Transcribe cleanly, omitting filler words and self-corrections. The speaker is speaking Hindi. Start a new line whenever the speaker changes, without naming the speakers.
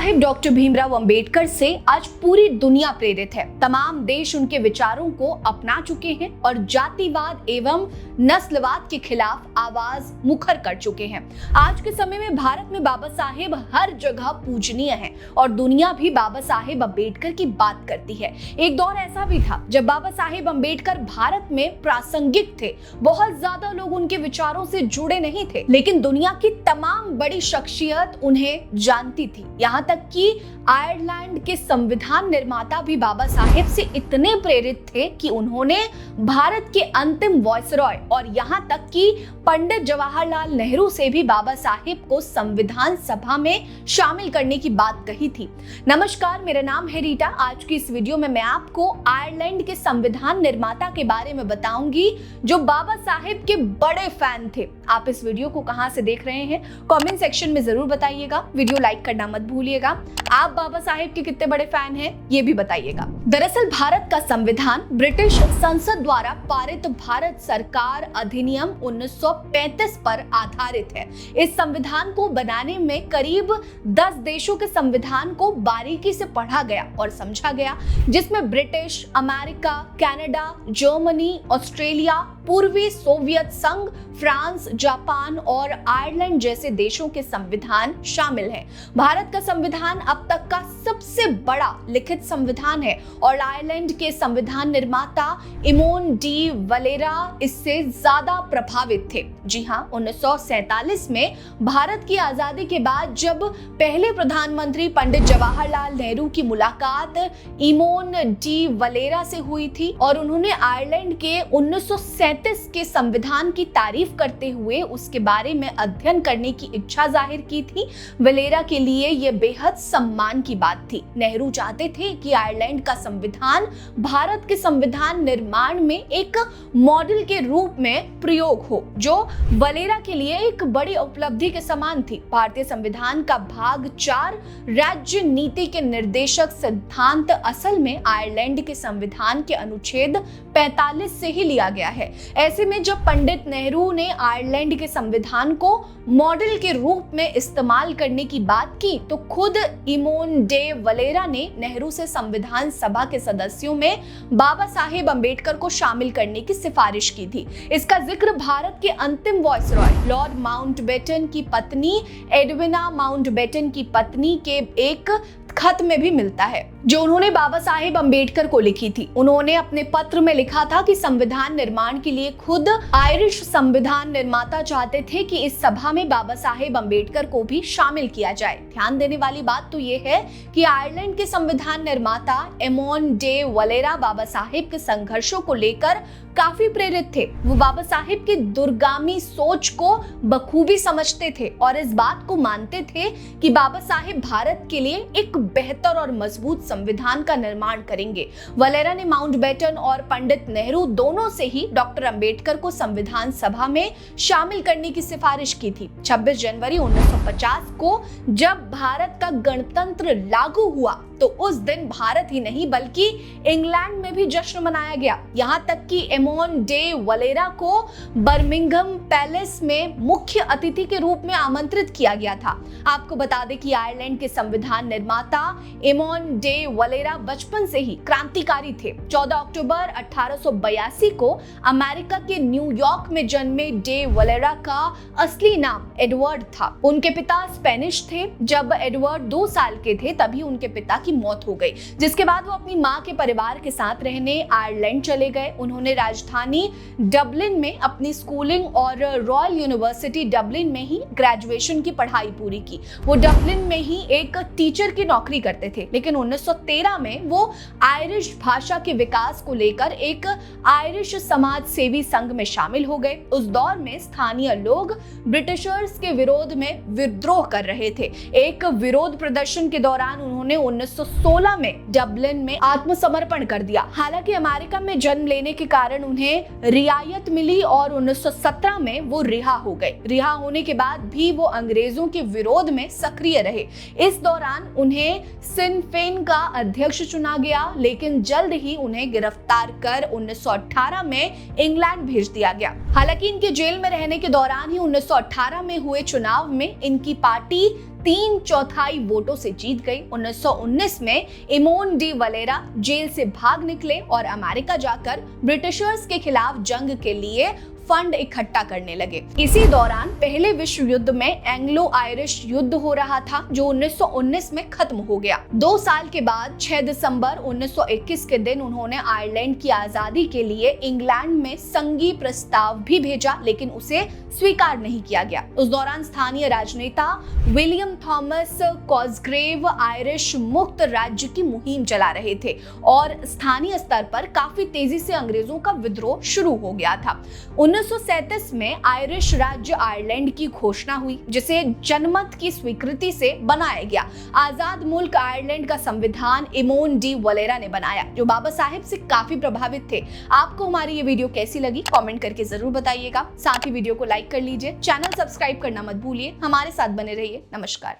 साहेब डॉक्टर भीमराव अंबेडकर से आज पूरी दुनिया प्रेरित है। तमाम देश उनके विचारों को अपना चुके हैं और जातिवाद एवं नस्लवाद के खिलाफ आवाज मुखर कर चुके हैं। आज के समय में भारत में बाबा साहेब हर जगह पूजनीय हैं और दुनिया भी बाबा साहेब अंबेडकर की बात करती है। एक दौर ऐसा भी था जब बाबा साहेब अंबेडकर भारत में प्रासंगिक थे। बहुत ज्यादा लोग उनके विचारों से जुड़े नहीं थे, लेकिन दुनिया की तमाम बड़ी शख्सियत उन्हें जानती थी। यहाँ तक कि आयरलैंड के संविधान निर्माता भी बाबा साहेब से इतने प्रेरित थे कि उन्होंने भारत के अंतिम वायसरॉय और यहाँ तक कि पंडित जवाहरलाल नेहरू से भी बाबा साहेब को संविधान सभा में शामिल करने की बात कही थी। नमस्कार, मेरा नाम है रीटा। आज की इस वीडियो में मैं आपको आयरलैंड के संविधान निर्माता के बारे में बताऊंगी जो बाबा साहेब के बड़े फैन थे। आप इस वीडियो को कहां से देख रहे हैं कमेंट सेक्शन में जरूर बताइएगा। वीडियो लाइक करना मत भूलिएगा। आप बाबा साहेब के कितने बड़े फैन हैं ये भी बताइएगा। दरअसल भारत का संविधान ब्रिटिश संसद द्वारा पारित भारत सरकार अधिनियम 1935 पर आधारित है। इस संविधान को बनाने में करीब 10 देशों के संविधान को बारीकी से पढ़ा गया और समझा गया, जिसमें British, America, Canada, Germany, Australia, पूर्वी सोवियत संघ, फ्रांस, जापान और आयरलैंड जैसे देशों के संविधान शामिल हैं। भारत का संविधान अब तक का सबसे बड़ा लिखित संविधान है और आयरलैंड के संविधान निर्माता इमोन डी वलेरा इससे ज्यादा प्रभावित थे। जी हाँ, 1947 में भारत की आजादी के बाद जब पहले प्रधानमंत्री पंडित जवाहरलाल नेहरू की मुलाकात इमोन डी वलेरा से हुई थी और उन्होंने आयरलैंड के 1937 के संविधान की तारीफ करते हुए उसके बारे में अध्ययन करने की इच्छा जाहिर की थी। वलेरा के लिए यह बेहद सम्मान की बात थी। नेहरू चाहते थे कि आयरलैंड का संविधान भारत के संविधान निर्माण में एक मॉडल के रूप में प्रयोग हो, जो वलेरा के लिए एक बड़ी उपलब्धि के समान थी। भारतीय संविधान का भाग 4 राज्य नीति के निर्देशक सिद्धांत असल में आयरलैंड के संविधान के अनुच्छेद 45 से ही लिया गया है। ऐसे में जब पंडित नेहरू ने आयरलैंड के संविधान को मॉडल के रूप में इस्तेमाल करने की बात की तो खुद इमोन डे वलेरा ने नेहरू से संविधान सभा के सदस्यों में बाबा साहेब अंबेडकर को शामिल करने की सिफारिश की थी। इसका जिक्र भारत के अंतिम वायसरॉय लॉर्ड माउंटबेटन की पत्नी एडविना माउंटबेटन की पत्नी के एक खत में भी मिलता है जो उन्होंने बाबा साहेब अंबेडकर को लिखी थी। उन्होंने अपने पत्र में लिखा था कि संविधान निर्माण के लिए खुद आयरिश संविधान निर्माता चाहते थे कि इस सभा में बाबा साहेब अंबेडकर को भी शामिल किया जाए। ध्यान देने वाली बात तो ये है कि आयरलैंड के संविधान निर्माता इमोन डे वलेरा बाबा साहेब के संघर्षों को लेकर काफी प्रेरित थे। वो बाबा साहेब की दूरगामी सोच को बखूबी समझते थे और इस बात को मानते थे कि बाबा साहेब भारत के लिए एक बेहतर और मजबूत संविधान का निर्माण करेंगे। वलेरा ने माउंटबेटन और पंडित नेहरू दोनों से ही डॉक्टर अंबेडकर को संविधान सभा में शामिल करने की सिफारिश की थी। 26 जनवरी 1950 को जब भारत का गणतंत्र लागू हुआ तो उस दिन भारत ही नहीं बल्कि इंग्लैंड में भी जश्न मनाया गया। यहाँ तक कि इमोन डे वलेरा को बर्मिंघम पैलेस में मुख्य अतिथि के रूप में आमंत्रित किया गया था। आपको बता दें कि आयरलैंड के संविधान निर्माता इमोन डे वलेरा बचपन से ही क्रांतिकारी थे। 14 अक्टूबर 1882 को अमेरिका के न्यूयॉर्क में जन्मे डे वलेरा का असली नाम एडवर्ड था। उनके पिता स्पेनिश थे। जब एडवर्ड 2 साल के थे तभी उनके पिता की मौत हो गई, जिसके बाद वो अपनी मां के परिवार के साथ रहने आयरलैंड चले गए। उन्होंने राजधानी डबलिन में अपनी स्कूलिंग और रॉयल यूनिवर्सिटी डबलिन में ही ग्रेजुएशन की पढ़ाई पूरी की। वो डबलिन में ही एक टीचर की नौकरी करते थे, लेकिन 1913 में वो आयरिश भाषा के विकास को लेकर एक आयरिश समाज सेवी संघ में शामिल हो गए। उस दौर में स्थानीय लोग ब्रिटिशर्स के विरोध में विद्रोह कर रहे थे। एक विरोध प्रदर्शन के दौरान उन्होंने 1916 में डबलिन में आत्मसमर्पण कर दिया। हालांकि अमेरिका में जन्म लेने के कारण उन्हें रियायत मिली और 1917 में वो रिहा हो गए। रिहा होने के बाद भी वो अंग्रेजों के विरोध में सक्रिय रहे। इस दौरान उन्हें सिन फेन का अध्यक्ष चुना गया, लेकिन जल्द ही उन्हें गिरफ्तार कर 1918 में इंग्लैंड भेज दिया गया। हालांकि इनके जेल में रहने के दौरान ही 1918 में हुए चुनाव में इनकी पार्टी 3/4 वोटों से जीत गई। 1919 में इमोन डी वलेरा जेल से भाग निकले और अमेरिका जाकर ब्रिटिशर्स के खिलाफ जंग के लिए फंड इकट्ठा करने लगे। इसी दौरान पहले विश्व युद्ध में एंग्लो आयरिश युद्ध हो रहा था, जो 1919 में खत्म हो गया। 2 साल के बाद 6 दिसंबर 1921 के दिन उन्होंने आयरलैंड की आजादी के लिए इंग्लैंड में संघीय प्रस्ताव भी भेजा, लेकिन उसे स्वीकार नहीं किया गया। उस दौरान स्थानीय राजनेता विलियम थॉमस कॉसग्रेव आयरिश मुक्त राज्य की मुहिम चला रहे थे और स्थानीय स्तर पर काफी तेजी से अंग्रेजों का विद्रोह शुरू हो गया था। 1937 में आयरिश राज्य आयरलैंड की घोषणा हुई, जिसे जनमत की स्वीकृति से बनाया गया। आजाद मुल्क आयरलैंड का संविधान इमोन डी वलेरा ने बनाया, जो बाबा साहेब से काफी प्रभावित थे। आपको हमारी ये वीडियो कैसी लगी कमेंट करके जरूर बताइएगा। साथ ही वीडियो को लाइक कर लीजिए, चैनल सब्सक्राइब करना मत भूलिए। हमारे साथ बने रहिए। नमस्कार।